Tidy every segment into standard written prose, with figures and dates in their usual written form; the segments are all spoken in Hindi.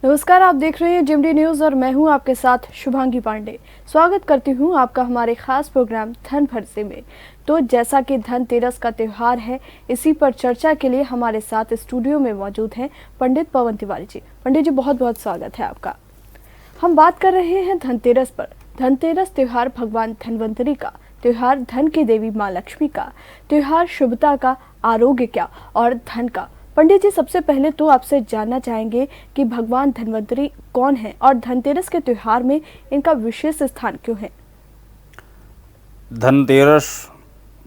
नमस्कार, आप देख रहे हैं जिमडी न्यूज और मैं हूं आपके साथ शुभांगी पांडे। स्वागत करती हूं आपका हमारे खास प्रोग्राम धन भरसे में। तो जैसा कि धनतेरस का त्यौहार है, इसी पर चर्चा के लिए हमारे साथ स्टूडियो में मौजूद हैं पंडित पवन तिवारी जी। पंडित जी, बहुत बहुत स्वागत है आपका। हम बात कर रहे हैं धनतेरस पर। धनतेरस त्योहार भगवान धन्वंतरी का त्योहार, धन की देवी माँ लक्ष्मी का त्योहार, शुभता का, आरोग्य का और धन का। पंडित जी, सबसे पहले तो आपसे जानना चाहेंगे कि भगवान धन्वंतरी कौन है और धनतेरस के त्योहार में इनका विशेष स्थान क्यों है। धनतेरस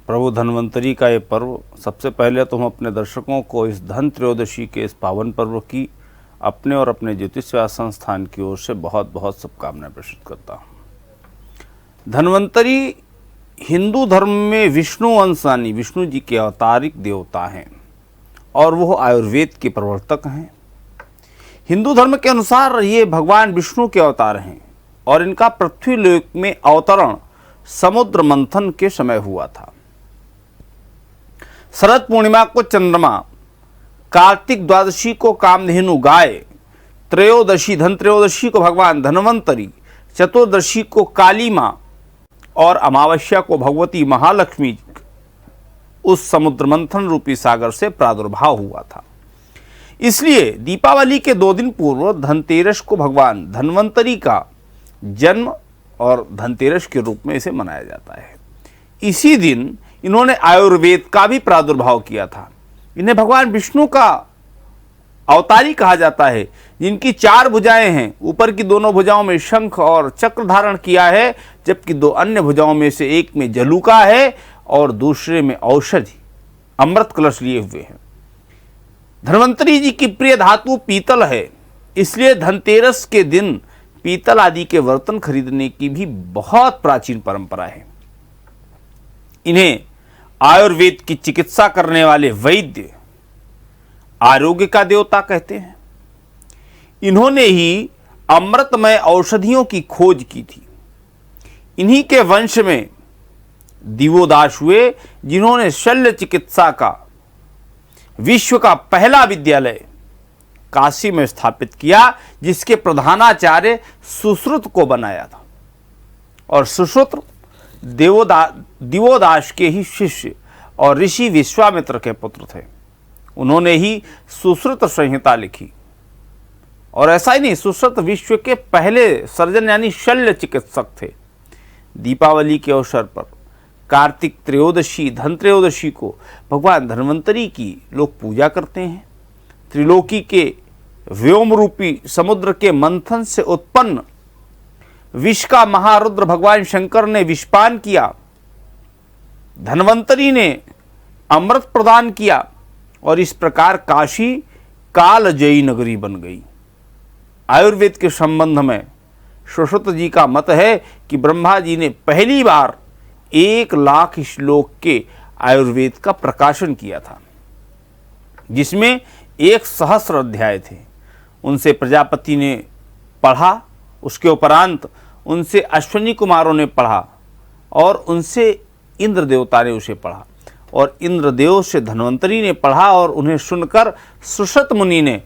प्रभु धन्वंतरी का ये पर्व, सबसे पहले तो हम अपने दर्शकों को इस धन त्रयोदशी के इस पावन पर्व की अपने और अपने ज्योतिष व्यास संस्थान की ओर से बहुत बहुत शुभकामनाएं प्रेषित करता हूँ। धन्वंतरी हिंदू धर्म में विष्णु अंशानी, विष्णु जी के अवतारिक देवता हैं और वो आयुर्वेद के प्रवर्तक हैं। हिंदू धर्म के अनुसार ये भगवान विष्णु के अवतार हैं और इनका पृथ्वी लोक में अवतरण समुद्र मंथन के समय हुआ था। शरद पूर्णिमा को चंद्रमा, कार्तिक द्वादशी को कामधेनु गाय, त्रयोदशी धन त्रयोदशी को भगवान धन्वंतरी, चतुर्दशी को काली माँ और अमावस्या को भगवती महालक्ष्मी उस समुद्र मंथन रूपी सागर से प्रादुर्भाव हुआ था। इसलिए दीपावली के 2 दिन पूर्व धनतेरस को भगवान धन्वंतरी का जन्म और धनतेरस के रूप में इसे मनाया जाता है। इसी दिन इन्होंने आयुर्वेद का भी प्रादुर्भाव किया था। इन्हें भगवान विष्णु का अवतारी कहा जाता है, जिनकी 4 भुजाएं हैं। ऊपर की दोनों भुजाओं में शंख और चक्र धारण किया है, जबकि 2 अन्य भुजाओं में से एक में जलूका है और दूसरे में औषधि अमृत कलश लिए हुए हैं। धन्वंतरी जी की प्रिय धातु पीतल है, इसलिए धनतेरस के दिन पीतल आदि के बर्तन खरीदने की भी बहुत प्राचीन परंपरा है। इन्हें आयुर्वेद की चिकित्सा करने वाले वैद्य, आरोग्य का देवता कहते हैं। इन्होंने ही अमृतमय औषधियों की खोज की थी। इन्हीं के वंश में दिवोदास हुए, जिन्होंने शल्य चिकित्सा का विश्व का पहला विद्यालय काशी में स्थापित किया, जिसके प्रधानाचार्य सुश्रुत को बनाया था। और सुश्रुत दिवोदास के ही शिष्य और ऋषि विश्वामित्र के पुत्र थे। उन्होंने ही सुश्रुत संहिता लिखी। और ऐसा ही नहीं, सुश्रुत विश्व के पहले सर्जन यानी शल्य चिकित्सक थे। दीपावली के अवसर पर कार्तिक त्रयोदशी, धन त्रयोदशी को भगवान धन्वंतरी की लोग पूजा करते हैं। त्रिलोकी के व्योम रूपी समुद्र के मंथन से उत्पन्न विष का महारुद्र भगवान शंकर ने विषपान किया। धन्वंतरी ने अमृत प्रदान किया और इस प्रकार काशी कालजयी नगरी बन गई। आयुर्वेद के संबंध में सुश्रुत जी का मत है कि ब्रह्मा जी ने पहली बार 1 लाख श्लोक के आयुर्वेद का प्रकाशन किया था, जिसमें 1 सहस्र अध्याय थे। उनसे प्रजापति ने पढ़ा, उसके उपरांत उनसे अश्विनी कुमारों ने पढ़ा और उनसे इंद्र देवता ने उसे पढ़ा और इंद्रदेव से धन्वंतरी ने पढ़ा और उन्हें सुनकर सुश्रुत मुनि ने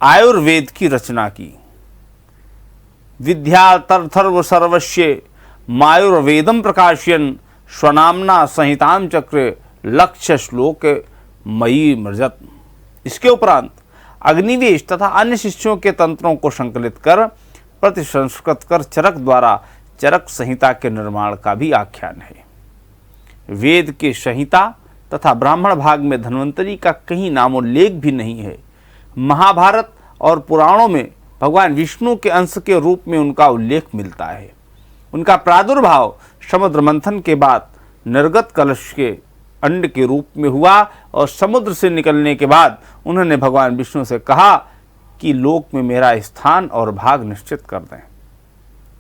आयुर्वेद की रचना की। विद्यार्थर्व सर्वस्ये मायुर्वेदम प्रकाशयन् स्वनामना संहिताम चक्र लक्ष्य श्लोक मयि मृजत। इसके उपरांत अग्निवेश तथा अन्य शिष्यों के तंत्रों को संकलित कर प्रतिसंस्कृत कर चरक द्वारा चरक संहिता के निर्माण का भी आख्यान है। वेद के संहिता तथा ब्राह्मण भाग में धन्वंतरी का कहीं नामोल्लेख भी नहीं है। महाभारत और पुराणों में भगवान विष्णु के अंश के रूप में उनका उल्लेख मिलता है। उनका प्रादुर्भाव समुद्र मंथन के बाद निर्गत कलश के अंड के रूप में हुआ और समुद्र से निकलने के बाद उन्होंने भगवान विष्णु से कहा कि लोक में मेरा स्थान और भाग निश्चित कर दें।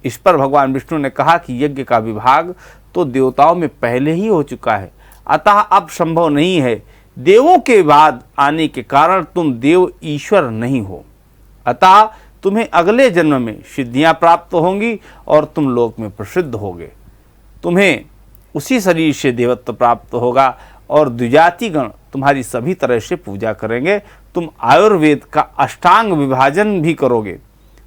इस पर भगवान विष्णु ने कहा कि यज्ञ का विभाग तो देवताओं में पहले ही हो चुका है, अतः अब संभव नहीं है। देवों के बाद आने के कारण तुम देव ईश्वर नहीं हो, अतः तुम्हें अगले जन्म में सिद्धियां प्राप्त होंगी और तुम लोक में प्रसिद्ध होगे। तुम्हें उसी शरीर से देवत्व प्राप्त होगा और द्विजातिगण तुम्हारी सभी तरह से पूजा करेंगे। तुम आयुर्वेद का अष्टांग विभाजन भी करोगे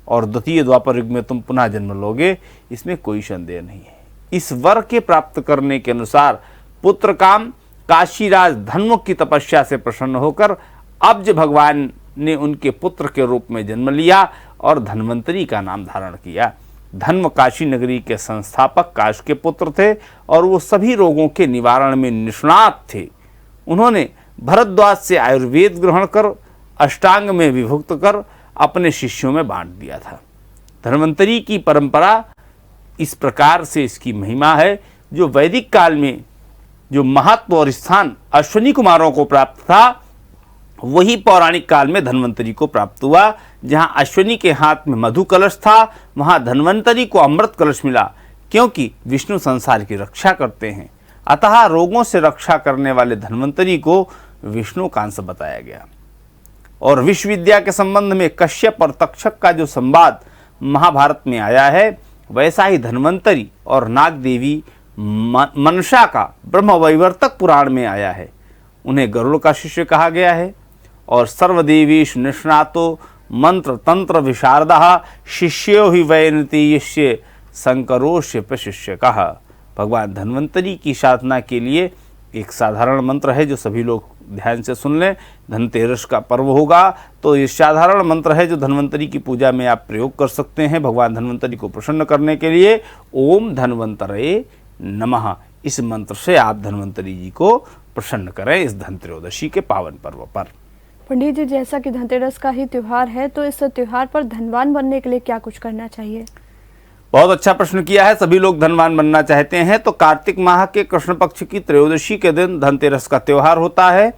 और द्वितीय द्वापर युग में तुम पुनः जन्म लोगे, इसमें कोई संदेह नहीं है। इस वर के प्राप्त करने के अनुसार पुत्र काम काशीराज धनमुख की तपस्या से प्रसन्न होकर अब्ज भगवान ने उनके पुत्र के रूप में जन्म लिया और धन्वंतरी का नाम धारण किया। धन्व काशी नगरी के संस्थापक काश के पुत्र थे और वो सभी रोगों के निवारण में निष्णात थे। उन्होंने भरद्वाज से आयुर्वेद ग्रहण कर अष्टांग में विभक्त कर अपने शिष्यों में बांट दिया था। धन्वंतरी की परंपरा इस प्रकार से इसकी महिमा है, जो वैदिक काल में जो महत्व और स्थान अश्विनी कुमारों को प्राप्त था, वही पौराणिक काल में धन्वंतरी को प्राप्त हुआ। जहां अश्विनी के हाथ में मधु कलश था, वहां धन्वंतरी को अमृत कलश मिला, क्योंकि विष्णु संसार की रक्षा करते हैं। अतः रोगों से रक्षा करने वाले धन्वंतरी को विष्णु का अंश बताया गया। और विश्व विद्या के संबंध में कश्यप और तक्षक का जो संवाद महाभारत में आया है, वैसा ही धन्वंतरी और नाग देवी मनसा का ब्रह्मवैवर्तक पुराण में आया है। उन्हें गरुड़ का शिष्य कहा गया है। और सर्वदेवीषु निष्णातो मंत्र तंत्र विशारदः शिष्यो ही वैनतीयस्य शंकरोस्य प्रशिष्य कहा। भगवान धन्वंतरी की साधना के लिए एक साधारण मंत्र है, जो सभी लोग ध्यान से सुन लें। धनतेरस का पर्व होगा तो ये साधारण मंत्र है जो धन्वंतरी की पूजा में आप प्रयोग कर सकते हैं भगवान धन्वंतरी को प्रसन्न करने के लिए। ओम धन्वंतरे नमः, इस मंत्र से आप धन्वंतरी जी को प्रसन्न करें इस धनत्रयोदशी के पावन पर्व पर। पंडित जी, जैसा कि धनतेरस का ही त्योहार है, तो इस त्योहार पर धनवान बनने के लिए क्या कुछ करना चाहिए? बहुत अच्छा प्रश्न किया है। सभी लोग धनवान बनना चाहते हैं। तो कार्तिक माह के कृष्ण पक्ष की त्रयोदशी के दिन धनतेरस का त्योहार होता है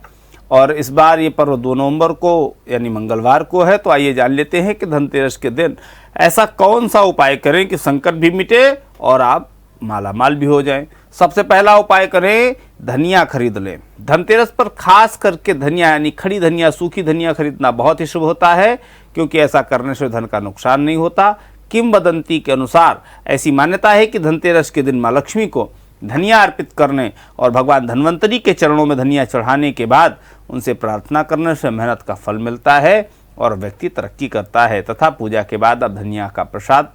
और इस बार ये पर्व 2 नवंबर को यानी मंगलवार को है। तो आइए जान लेते हैं कि धनतेरस के दिन ऐसा कौन सा उपाय करें कि संकट भी मिटे और आप मालामाल भी हो जाएं। सबसे पहला उपाय करें, धनिया खरीद लें। धनतेरस पर खास करके धनिया यानी खड़ी धनिया, सूखी धनिया खरीदना बहुत ही शुभ होता है, क्योंकि ऐसा करने से धन का नुकसान नहीं होता। किंवदंती के अनुसार ऐसी मान्यता है कि धनतेरस के दिन माँ लक्ष्मी को धनिया अर्पित करने और भगवान धन्वंतरी के चरणों में धनिया चढ़ाने के बाद उनसे प्रार्थना करने से मेहनत का फल मिलता है और व्यक्ति तरक्की करता है। तथा पूजा के बाद अब धनिया का प्रसाद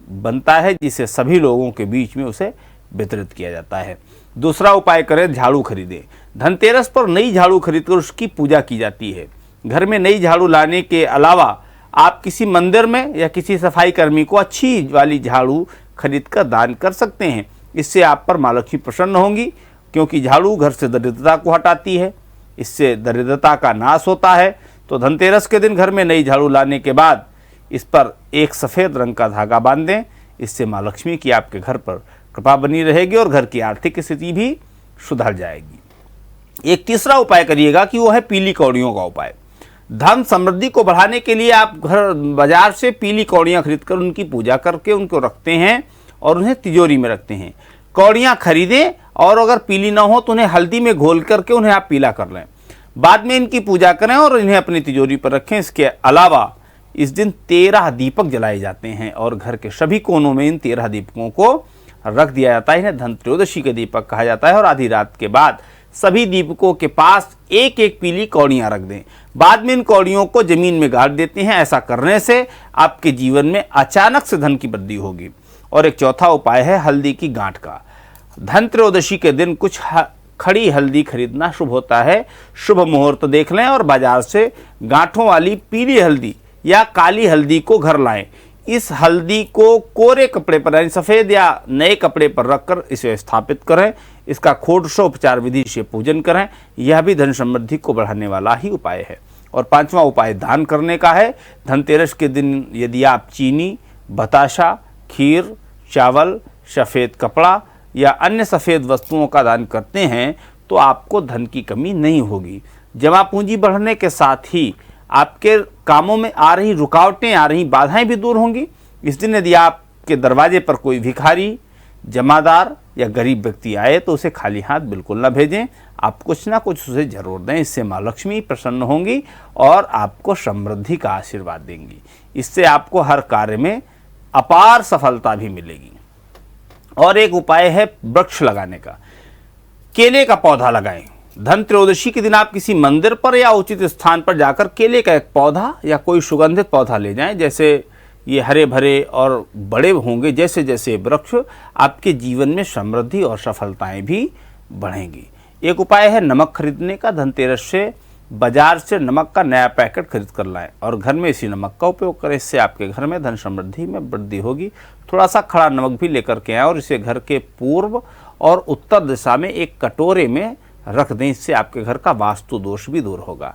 बनता है, जिसे सभी लोगों के बीच में उसे वितरित किया जाता है। दूसरा उपाय करें, झाड़ू खरीदें। धनतेरस पर नई झाड़ू खरीदकर उसकी पूजा की जाती है। घर में नई झाड़ू लाने के अलावा आप किसी मंदिर में या किसी सफाई कर्मी को अच्छी वाली झाड़ू खरीद कर दान कर सकते हैं। इससे आप पर माँ लक्ष्मी प्रसन्न होंगी, क्योंकि झाड़ू घर से दरिद्रता को हटाती है, इससे दरिद्रता का नाश होता है। तो धनतेरस के दिन घर में नई झाड़ू लाने के बाद इस पर एक सफ़ेद रंग का धागा बांध दें। इससे माँ लक्ष्मी की आपके घर पर कृपा बनी रहेगी और घर की आर्थिक स्थिति भी सुधर जाएगी। एक तीसरा उपाय करिएगा कि वो है पीली कौड़ियों का उपाय। धन समृद्धि को बढ़ाने के लिए आप घर बाजार से पीली कौड़ियाँ खरीदकर उनकी पूजा करके उनको रखते हैं और उन्हें तिजोरी में रखते हैं। कौड़ियाँ खरीदें और अगर पीली ना हो तो उन्हें हल्दी में घोल करके उन्हें आप पीला कर लें। बाद में इनकी पूजा करें और इन्हें अपनी तिजोरी पर रखें। इसके अलावा इस दिन 13 दीपक जलाए जाते हैं और घर के सभी कोनों में इन 13 दीपकों को रख दिया जाता है। इन्हें धनत्रयोदशी के दीपक कहा जाता है। और आधी रात के बाद सभी दीपकों के पास एक एक पीली कौड़ियाँ रख दें। बाद में इन कौड़ियों को जमीन में गाड़ देते हैं। ऐसा करने से आपके जीवन में अचानक से धन की वृद्धि होगी। और एक चौथा उपाय है हल्दी की गांठ का। धनत्रयोदशी के दिन कुछ खड़ी हल्दी खरीदना शुभ होता है। शुभ मुहूर्त देख लें और बाजार से गांठों वाली पीली हल्दी या काली हल्दी को घर लाएं। इस हल्दी को कोरे कपड़े पर यानी सफ़ेद या नए कपड़े पर रखकर इसे स्थापित करें। इसका षोडशोपचार विधि से पूजन करें। यह भी धन समृद्धि को बढ़ाने वाला ही उपाय है। और पांचवा उपाय दान करने का है। धनतेरस के दिन यदि आप चीनी, बताशा, खीर, चावल, सफ़ेद कपड़ा या अन्य सफ़ेद वस्तुओं का दान करते हैं तो आपको धन की कमी नहीं होगी। जमा पूंजी बढ़ने के साथ ही आपके कामों में आ रही रुकावटें, आ रही बाधाएं भी दूर होंगी। इस दिन यदि आपके दरवाजे पर कोई भिखारी, जमादार या गरीब व्यक्ति आए तो उसे खाली हाथ बिल्कुल ना भेजें। आप कुछ ना कुछ उसे जरूर दें। इससे माँ लक्ष्मी प्रसन्न होंगी और आपको समृद्धि का आशीर्वाद देंगी। इससे आपको हर कार्य में अपार सफलता भी मिलेगी। और एक उपाय है वृक्ष लगाने का। केले का पौधा लगाएं। धनत्रयोदशी के दिन आप किसी मंदिर पर या उचित स्थान पर जाकर केले का एक पौधा या कोई सुगंधित पौधा ले जाएं। जैसे ये हरे भरे और बड़े होंगे। जैसे जैसे वृक्ष आपके जीवन में समृद्धि और सफलताएं भी बढ़ेंगी। एक उपाय है नमक खरीदने का। धनतेरस से बाजार से नमक का नया पैकेट खरीद कर लाएं और घर में इसी नमक का उपयोग करें। इससे आपके घर में धन समृद्धि में वृद्धि होगी। थोड़ा सा खड़ा नमक भी लेकर के आएं और इसे घर के पूर्व और उत्तर दिशा में एक कटोरे में रख दें। इससे आपके घर का वास्तु दोष भी दूर होगा।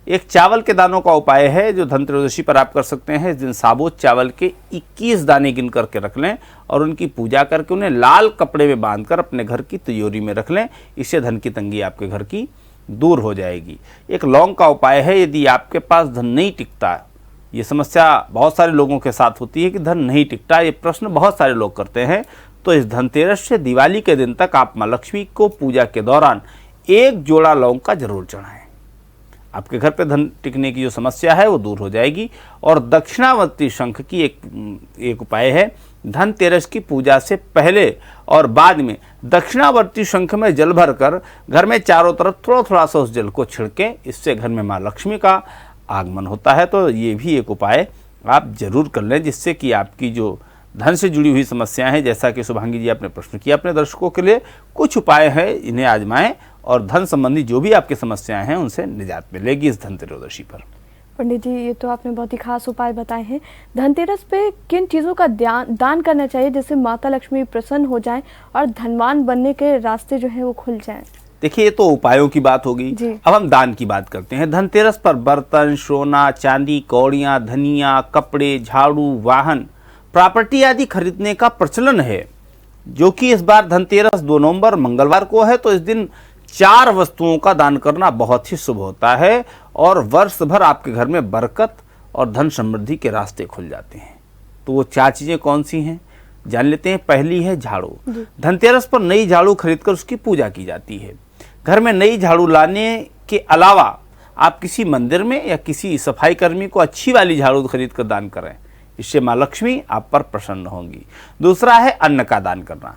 एक चावल के दानों का उपाय है जो धनत्रयोदशी पर आप कर सकते हैं। इस दिन साबुत चावल के 21 दाने गिन करके रख लें और उनकी पूजा करके उन्हें लाल कपड़े में बांधकर अपने घर की तिजोरी में रख लें। इससे धन की तंगी आपके घर की दूर हो जाएगी। एक लौंग का उपाय है, यदि आपके पास धन नहीं टिकता, ये समस्या बहुत सारे लोगों के साथ होती है कि धन नहीं टिकता, ये प्रश्न बहुत सारे लोग करते हैं, तो इस धनतेरस से दिवाली के दिन तक आप माँ लक्ष्मी को पूजा के दौरान एक जोड़ा लौंग का जरूर चढ़ाएं। आपके घर पे धन टिकने की जो समस्या है वो दूर हो जाएगी। और दक्षिणावर्ती शंख की एक उपाय है। धनतेरस की पूजा से पहले और बाद में दक्षिणावर्ती शंख में जल भरकर घर में चारों तरफ थोड़ा थोड़ा सा उस जल को छिड़कें। इससे घर में माँ लक्ष्मी का आगमन होता है। तो ये भी एक उपाय आप जरूर कर लें, जिससे कि आपकी जो धन से जुड़ी हुई समस्याएं हैं, जैसा कि शुभांगी जी आपने प्रश्न किया अपने दर्शकों के लिए, कुछ उपाय हैं, इन्हें आजमाएं और धन संबंधी जो भी आपकी समस्याएं हैं उनसे निजात मिलेगी इस धनत्रयोदशी पर। पंडित जी, ये तो आपने बहुत ही खास उपाय बताए हैं। धनतेरस पे किन चीज़ों का दान करना चाहिए जिससे माता लक्ष्मी प्रसन्न हो जाएं और धनवान बनने के रास्ते जो हैं वो खुल जाएं? देखिए, ये तो उपायों की बात होगी। अब हम दान की बात करते हैं। धनतेरस पर बर्तन, सोना, चांदी, कौड़ियाँ, धनिया, कपड़े, झाड़ू, वाहन, प्रॉपर्टी आदि खरीदने का प्रचलन है, जो कि इस बार धनतेरस 2 नवंबर मंगलवार को है। तो इस दिन 4 वस्तुओं का दान करना बहुत ही शुभ होता है और वर्ष भर आपके घर में बरकत और धन समृद्धि के रास्ते खुल जाते हैं। तो वो 4 चीजें कौन सी हैं, जान लेते हैं। पहली है झाड़ू। धनतेरस पर नई झाड़ू खरीदकर उसकी पूजा की जाती है। घर में नई झाड़ू लाने के अलावा आप किसी मंदिर में या किसी सफाई कर्मी को अच्छी वाली झाड़ू खरीद कर दान करें। इससे माँ लक्ष्मी आप पर प्रसन्न होंगी। दूसरा है अन्न का दान करना।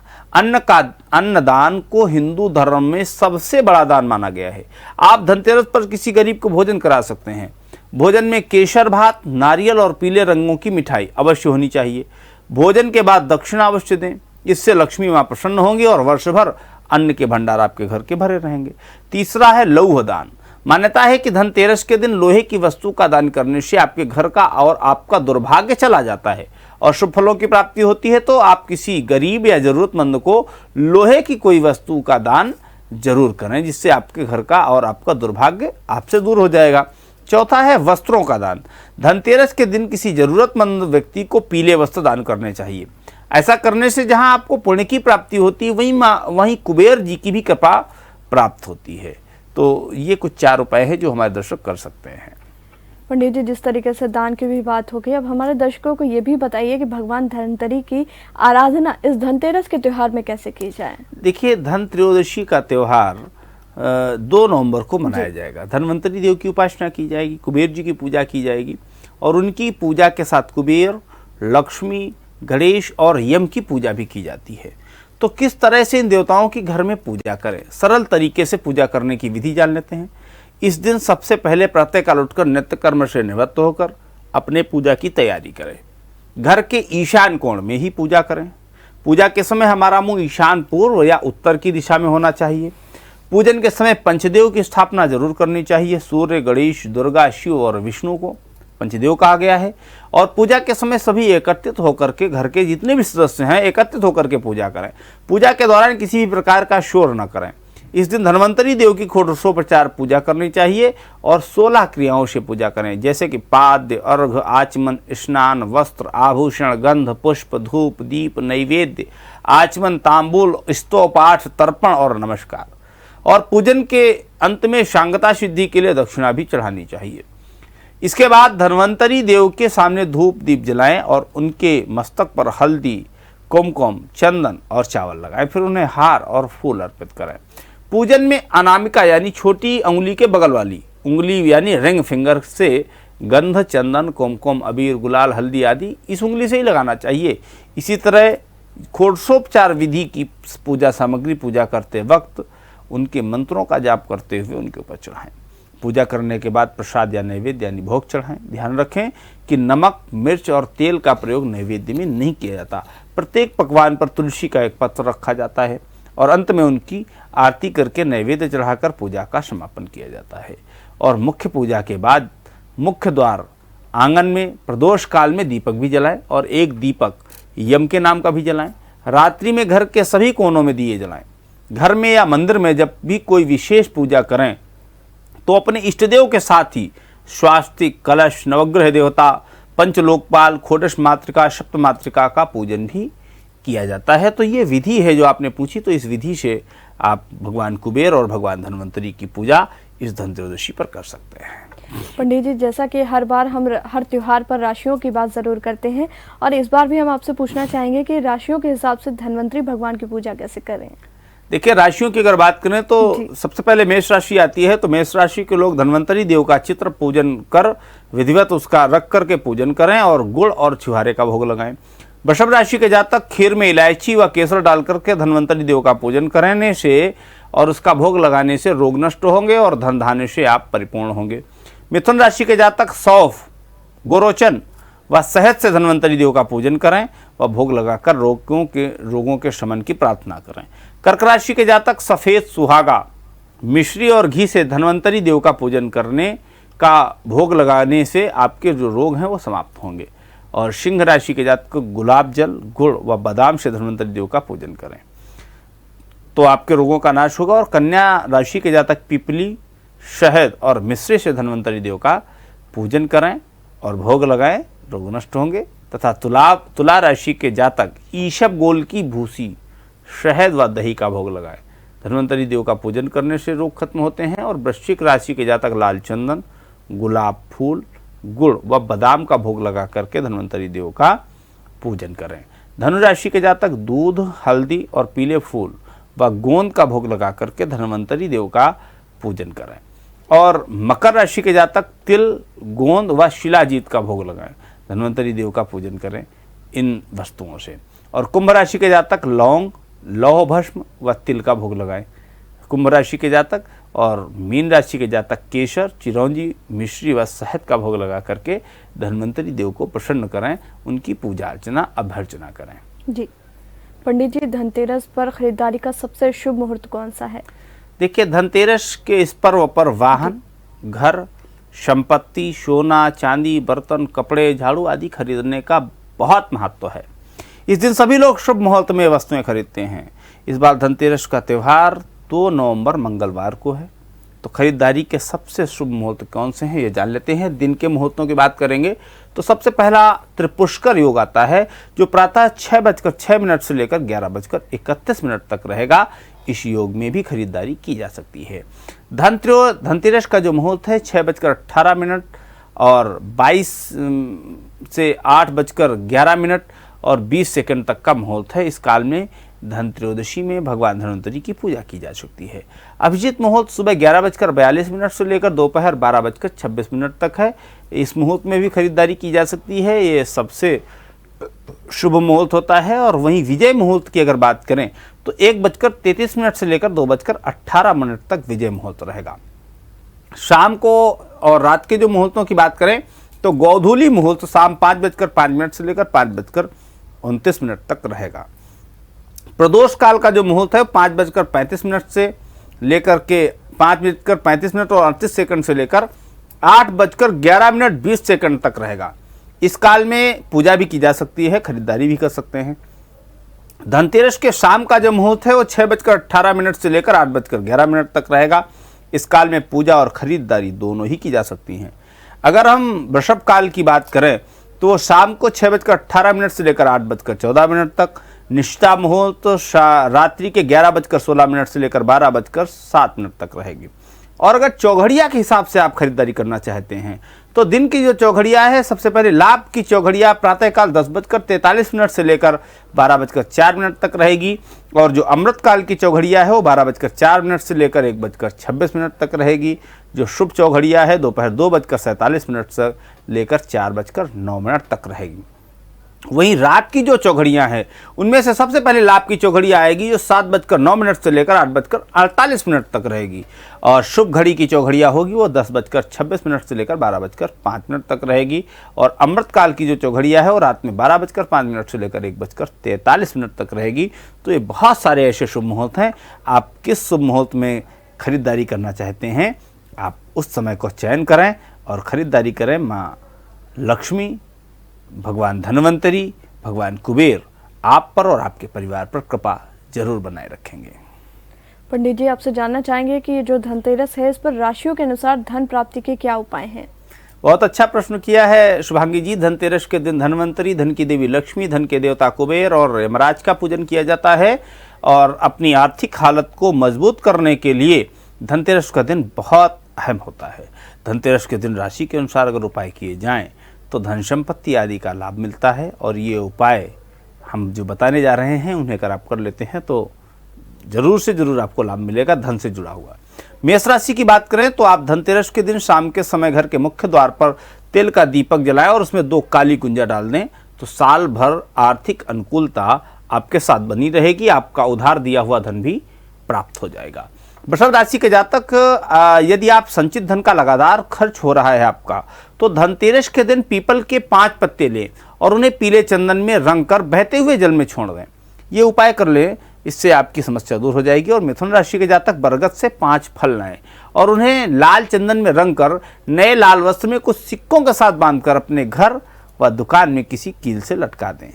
अन्नदान को हिंदू धर्म में सबसे बड़ा दान माना गया है। आप धनतेरस पर किसी गरीब को भोजन करा सकते हैं। भोजन में केसर भात, नारियल और पीले रंगों की मिठाई अवश्य होनी चाहिए। भोजन के बाद दक्षिणा अवश्य दें। इससे लक्ष्मी माँ प्रसन्न होंगी और वर्ष भर अन्न के भंडार आपके घर के भरे रहेंगे। तीसरा है लौह दान। मान्यता है कि धनतेरस के दिन लोहे की वस्तु का दान करने से आपके घर का और आपका दुर्भाग्य चला जाता है और शुभ फलों की प्राप्ति होती है। तो आप किसी गरीब या जरूरतमंद को लोहे की कोई वस्तु का दान जरूर करें, जिससे आपके घर का और आपका दुर्भाग्य आपसे दूर हो जाएगा। चौथा है वस्त्रों का दान। धनतेरस के दिन किसी जरूरतमंद व्यक्ति को पीले वस्त्र दान करने चाहिए। ऐसा करने से जहां आपको पुण्य की प्राप्ति होती है, वहीं कुबेर जी की भी कृपा प्राप्त होती है। तो ये कुछ 4 उपाय हैं जो हमारे दर्शक कर सकते हैं। पंडित जी, जिस तरीके से दान की भी बात हो गई, अब हमारे दर्शकों को ये भी बताइए कि भगवान धनवंतरी की आराधना इस धनतेरस के त्योहार में कैसे की जाए? देखिए, धनत्रयोदशी का त्योहार 2 नवंबर को मनाया जाएगा। धनवंतरी देव की उपासना की जाएगी, कुबेर जी की पूजा की जाएगी और उनकी पूजा के साथ कुबेर, लक्ष्मी, गणेश और यम की पूजा भी की जाती है। तो किस तरह से इन देवताओं की घर में पूजा करें, सरल तरीके से पूजा करने की विधि जान लेते हैं। इस दिन सबसे पहले प्रातःकाल उठकर नित्य कर्म से निवृत्त होकर अपने पूजा की तैयारी करें। घर के ईशान कोण में ही पूजा करें। पूजा के समय हमारा मुंह ईशान पूर्व या उत्तर की दिशा में होना चाहिए। पूजन के समय पंचदेव की स्थापना जरूर करनी चाहिए। सूर्य, गणेश, दुर्गा, शिव और विष्णु को पंचदेव कहा गया है। और पूजा के समय सभी एकत्रित होकर के, घर के जितने भी सदस्य हैं एकत्रित होकर के पूजा करें। पूजा के दौरान किसी भी प्रकार का शोर न करें। इस दिन धनवंतरी देव की षोडशोपचार पूजा करनी चाहिए और 16 क्रियाओं से पूजा करें, जैसे कि पाद्य, अर्घ, आचमन, स्नान, वस्त्र, आभूषण, गंध, पुष्प, धूप, दीप, नैवेद्य, आचमन, तांबूल, स्तव पाठ, तर्पण और नमस्कार। और पूजन के अंत में सांगता सिद्धि के लिए दक्षिणा भी चढ़ानी चाहिए। इसके बाद धनवंतरी देव के सामने धूप दीप जलाएं और उनके मस्तक पर हल्दी, कुमकुम, चंदन और चावल लगाएं। फिर उन्हें हार और फूल अर्पित करें। पूजन में अनामिका यानी छोटी अंगुली के बगल वाली उंगली यानी रिंग फिंगर से गंध, चंदन, कुमकुम, अबीर, गुलाल, हल्दी आदि इस उंगली से ही लगाना चाहिए। इसी तरह षोडशोपचार विधि की पूजा सामग्री पूजा करते वक्त उनके मंत्रों का जाप करते हुए उनके ऊपर चढ़ाएं। पूजा करने के बाद प्रसाद या नैवेद्य यानी भोग चढ़ाएं। ध्यान रखें कि नमक, मिर्च और तेल का प्रयोग नैवेद्य में नहीं किया जाता। प्रत्येक पकवान पर तुलसी का एक पत्र रखा जाता है और अंत में उनकी आरती करके नैवेद्य चढ़ाकर पूजा का समापन किया जाता है। और मुख्य पूजा के बाद मुख्य द्वार आंगन में प्रदोष काल में दीपक भी जलाएं और एक दीपक यम के नाम का भी जलाएं। रात्रि में घर के सभी कोनों में दिए जलाएं। घर में या मंदिर में जब भी कोई विशेष पूजा करें तो अपने इष्टदेव के साथ ही स्वास्तिक, कलश, नवग्रह देवता, पंचलोकपाल, खोटस मातृका, सप्त मातृका का पूजन भी किया जाता है। तो ये विधि है जो आपने पूछी, तो इस विधि से आप भगवान कुबेर और भगवान धन्वंतरी की पूजा इस धनत्रयोदशी पर कर सकते हैं। पंडित जी, जैसा कि हर बार हम हर त्योहार पर राशियों की बात ज़रूर करते हैं और इस बार भी हम आपसे पूछना चाहेंगे कि राशियों के हिसाब से धन्वंतरी भगवान की पूजा कैसे करें। देखिए, राशियों की अगर बात करें तो सबसे पहले मेष राशि आती है। तो मेष राशि के लोग धन्वंतरी देव का चित्र पूजन कर विधिवत उसका रख करके पूजन करें और गुड़ और छुहारे का भोग लगाएं। वृषभ राशि के जातक खीर में इलायची व केसर डाल करके धन्वंतरी देव का पूजन करने से और उसका भोग लगाने से रोग नष्ट होंगे और धन धान्य से आप परिपूर्ण होंगे। मिथुन राशि के जातक सौंफ, गोरोचन व शहद से धन्वंतरी देव का पूजन करें व भोग लगाकर रोगों के शमन की प्रार्थना करें। कर्क राशि के जातक सफेद सुहागा, मिश्री और घी से धन्वंतरी देव का पूजन करने का भोग लगाने से आपके जो रोग हैं वो समाप्त होंगे। और सिंह राशि के जातक गुलाब जल, गुड़ व बादाम से धन्वंतरी देव का पूजन करें तो आपके रोगों का नाश होगा। और कन्या राशि के जातक पीपली, शहद और मिश्री से धन्वंतरी देव का पूजन करें और भोग लगाएं, रोग नष्ट होंगे। तथा तुला राशि के जातक ईशब गोल की भूसी, शहद व दही का भोग लगाएं। धन्वंतरी देव का पूजन करने से रोग खत्म होते हैं। और वृश्चिक राशि के जातक लाल चंदन, गुलाब फूल, गुड़ व बादाम का भोग लगा करके धन्वंतरी देव का पूजन करें। धनु राशि के जातक दूध, हल्दी और पीले फूल व गोंद का भोग लगा करके धन्वंतरी देव का पूजन करें। और मकर राशि के जातक तिल, गोंद व शिलाजीत का भोग लगाएं। धन्वंतरी देव का पूजन करें इन वस्तुओं से। और कुंभ राशि के जातक लौंग, लौह भस्म व तिल का भोग लगाएं। कुंभ राशि के जातक और मीन राशि के जातक केसर, चिरौंजी, मिश्री व शहद का भोग लगा करके धन्वंतरी देव को प्रसन्न करें, उनकी पूजा अर्चना अभ्यर्चना करें। जी पंडित जी, धनतेरस पर खरीदारी का सबसे शुभ मुहूर्त कौन सा है? देखिए, धनतेरस के इस पर्व पर वाहन, घर, संपत्ति, सोना, चांदी, बर्तन, कपड़े, झाड़ू आदि खरीदने का बहुत महत्व है। इस दिन सभी लोग शुभ मुहूर्त में वस्तुएं खरीदते हैं। इस बार धनतेरस का त्यौहार 2 नवंबर मंगलवार को है। तो खरीदारी के सबसे शुभ मुहूर्त कौन से हैं ये जान लेते हैं। दिन के मुहूर्तों की बात करेंगे तो सबसे पहला त्रिपुष्कर योग आता है, जो प्रातः 6:06 से लेकर 11:31 तक रहेगा। इस योग में भी खरीदारी की जा सकती है। धनतेरस का जो मुहूर्त है 6:18 और 22 से 8:11 और 20 सेकंड तक का मुहूर्त है। इस काल में धनत्रयोदशी में भगवान धन्वंतरी की पूजा की जा सकती है। अभिजीत मुहूर्त सुबह 11:42 से लेकर दोपहर 12:26 तक है। इस मुहूर्त में भी खरीदारी की जा सकती है, ये सबसे शुभ मुहूर्त होता है। और वहीं विजय मुहूर्त की अगर बात करें तो 1:33 से लेकर 2:18 तक विजय मुहूर्त रहेगा। शाम को और रात के जो मुहूर्तों की बात करें तो गोधूली मुहूर्त शाम 5:05 से लेकर 5:29 तक रहेगा। प्रदोष काल का जो मुहूर्त है 5:35 से लेकर के 5:35 और 38 से लेकर 8:11 तक रहेगा। इस काल में पूजा भी की जा सकती है, खरीदारी भी कर सकते हैं। धनतेरस के शाम का जो मुहूर्त है वो 6:18 से लेकर 8:11 तक रहेगा। इस काल में पूजा और खरीदारी दोनों ही की जा सकती हैं। अगर हम वृषभ काल की बात करें तो शाम को 6:18 से लेकर 8:14 तक, निष्ठा मुहूर्त रात्रि के 11:16 से लेकर 12:07 तक रहेगी। और अगर चौघड़िया के हिसाब से आप खरीदारी करना चाहते हैं तो दिन की जो चौघड़िया है, सबसे पहले लाभ की चौघड़िया प्रातःकाल 10:43 से लेकर 12:04 तक रहेगी। और जो अमृत काल की चौघड़िया है वो 12:04 से लेकर 1:26 तक रहेगी। जो शुभ चौघड़िया है दोपहर 2:47 से लेकर 4:09 तक रहेगी। वहीं रात की जो चौघड़ियां हैं उनमें से सबसे पहले लाभ की चौघड़ी आएगी जो 7:09 से लेकर 8:48 तक रहेगी, और शुभ घड़ी की चौघड़ियां होगी वो 10:26 से लेकर 12:05 तक रहेगी, और अमृतकाल की जो चौघड़ियां है वो रात में 12:05 से लेकर 1:43 तक रहेगी। तो ये बहुत सारे ऐसे शुभ मुहूर्त हैं। आप किस शुभ मुहूर्त में खरीदारी करना चाहते हैं, आप उस समय को चयन करें और खरीदारी करें। माँ लक्ष्मी, भगवान धन्वंतरी, भगवान कुबेर आप पर और आपके परिवार पर कृपा जरूर बनाए रखेंगे। पंडित जी, आपसे जानना चाहेंगे कि ये जो धनतेरस है इस पर राशियों के अनुसार धन प्राप्ति के क्या उपाय हैं? बहुत अच्छा प्रश्न किया है शुभांगी जी। धनतेरस के दिन धन्वंतरी, धन की देवी लक्ष्मी, धन के देवता कुबेर और यमराज का पूजन किया जाता है, और अपनी आर्थिक हालत को मजबूत करने के लिए धनतेरस का दिन बहुत अहम होता है। धनतेरस के दिन राशि के अनुसार अगर उपाय किए जाएं तो धन संपत्ति आदि का लाभ मिलता है, और ये उपाय हम जो बताने जा रहे हैं उन्हें अगर आप कर लेते हैं तो जरूर से जरूर आपको लाभ मिलेगा धन से जुड़ा हुआ। मेष राशि की बात करें तो आप धनतेरस के दिन शाम के समय घर के मुख्य द्वार पर तेल का दीपक जलाएं और उसमें 2 काली कुंजा डाल दें, तो साल भर आर्थिक अनुकूलता आपके साथ बनी रहेगी। आपका उधार दिया हुआ धन भी प्राप्त हो जाएगा। वृषभ राशि के जातक, यदि आप संचित धन का लगातार खर्च हो रहा है आपका, तो धनतेरस के दिन पीपल के 5 पत्ते लें और उन्हें पीले चंदन में रंग कर बहते हुए जल में छोड़ दें। ये उपाय कर लें, इससे आपकी समस्या दूर हो जाएगी। और मिथुन राशि के जातक बरगद से 5 फल लाएं और उन्हें लाल चंदन में रंग कर नए लाल वस्त्र में कुछ सिक्कों के साथ बांधकर अपने घर व दुकान में किसी कील से लटका दें।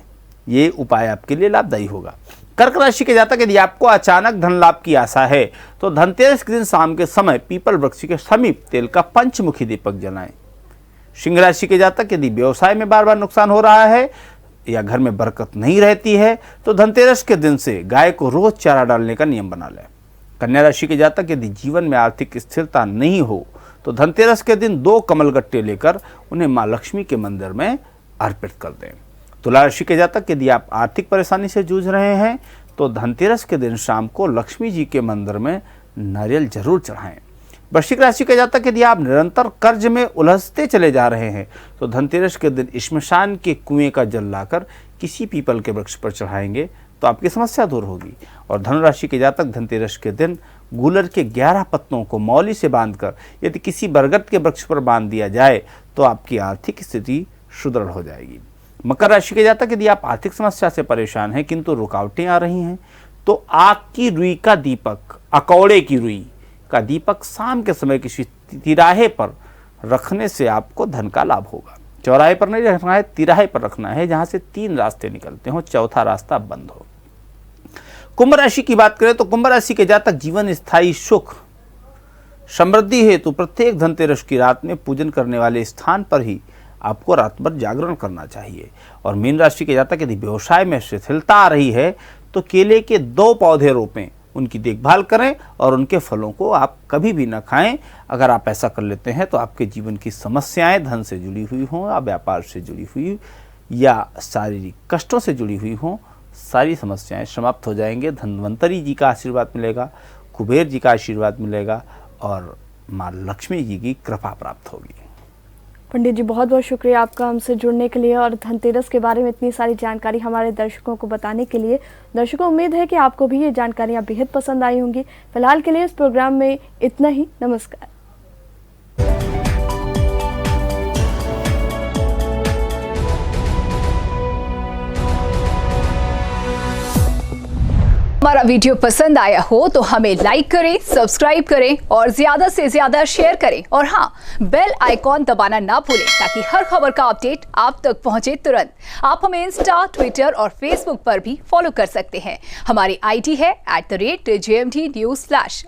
ये उपाय आपके लिए लाभदायी होगा। कर्क राशि के जातक, यदि आपको अचानक धन लाभ की आशा है तो धनतेरस के दिन शाम के समय पीपल वृक्ष के समीप तेल का पंचमुखी दीपक जलाएं। सिंह राशि के जातक, यदि व्यवसाय में बार बार नुकसान हो रहा है या घर में बरकत नहीं रहती है तो धनतेरस के दिन से गाय को रोज चारा डालने का नियम बना लें। कन्या राशि के जातक, यदि जीवन में आर्थिक स्थिरता नहीं हो तो धनतेरस के दिन 2 कमलगट्टे लेकर उन्हें माँ लक्ष्मी के मंदिर में अर्पित कर दें। तुला राशि के जातक, यदि आप आर्थिक परेशानी से जूझ रहे हैं तो धनतेरस के दिन शाम को लक्ष्मी जी के मंदिर में नारियल जरूर चढ़ाएं। वृश्चिक राशि के जातक, यदि आप निरंतर कर्ज में उलझते चले जा रहे हैं तो धनतेरस के दिन श्मशान के कुएं का जल लाकर किसी पीपल के वृक्ष पर चढ़ाएंगे तो आपकी समस्या दूर होगी। और धनु राशि के जातक, धनतेरस के दिन गूलर के 11 पत्तों को मौली से बांधकर यदि किसी बरगद के वृक्ष पर बांध दिया जाए तो आपकी आर्थिक स्थिति सुदृढ़ हो जाएगी। मकर राशि के जातक, यदि आप आर्थिक समस्या से परेशान हैं किंतु रुकावटें आ रही हैं तो आग की रुई का दीपक, अकौड़े की रुई का दीपक शाम के समय किसी तिराहे पर रखने से आपको धन का लाभ होगा। चौराहे पर नहीं रखना है, तिराहे पर रखना है जहां से 3 रास्ते निकलते हो, चौथा रास्ता बंद हो। कुंभ राशि की बात करें तो कुंभ राशि के जातक जीवन स्थायी सुख समृद्धि हेतु प्रत्येक धनतेरस की रात में पूजन करने वाले स्थान पर ही आपको रात भर जागरण करना चाहिए। और मीन राशि के जातक, यदि व्यवसाय में शिथिलता आ रही है तो केले के 2 पौधे रोपें, उनकी देखभाल करें और उनके फलों को आप कभी भी न खाएं। अगर आप ऐसा कर लेते हैं तो आपके जीवन की समस्याएं धन से जुड़ी हुई हों या व्यापार से जुड़ी हुई या शारीरिक कष्टों से जुड़ी हुई हों, सारी समस्याएं समाप्त हो जाएंगे। धन्वंतरी जी का आशीर्वाद मिलेगा, कुबेर जी का आशीर्वाद मिलेगा और माँ लक्ष्मी जी की कृपा प्राप्त होगी। पंडित जी, बहुत बहुत शुक्रिया आपका हमसे जुड़ने के लिए और धनतेरस के बारे में इतनी सारी जानकारी हमारे दर्शकों को बताने के लिए। दर्शकों, उम्मीद है कि आपको भी ये जानकारियाँ बेहद पसंद आई होंगी। फिलहाल के लिए इस प्रोग्राम में इतना ही। नमस्कार। हमारा वीडियो पसंद आया हो तो हमें लाइक करें, सब्सक्राइब करें और ज्यादा से ज्यादा शेयर करें। और हाँ, बेल आइकॉन दबाना ना भूलें ताकि हर खबर का अपडेट आप तक पहुंचे तुरंत। आप हमें इंस्टा, ट्विटर और फेसबुक पर भी फॉलो कर सकते हैं। हमारी आईडी है @JMT News Flash।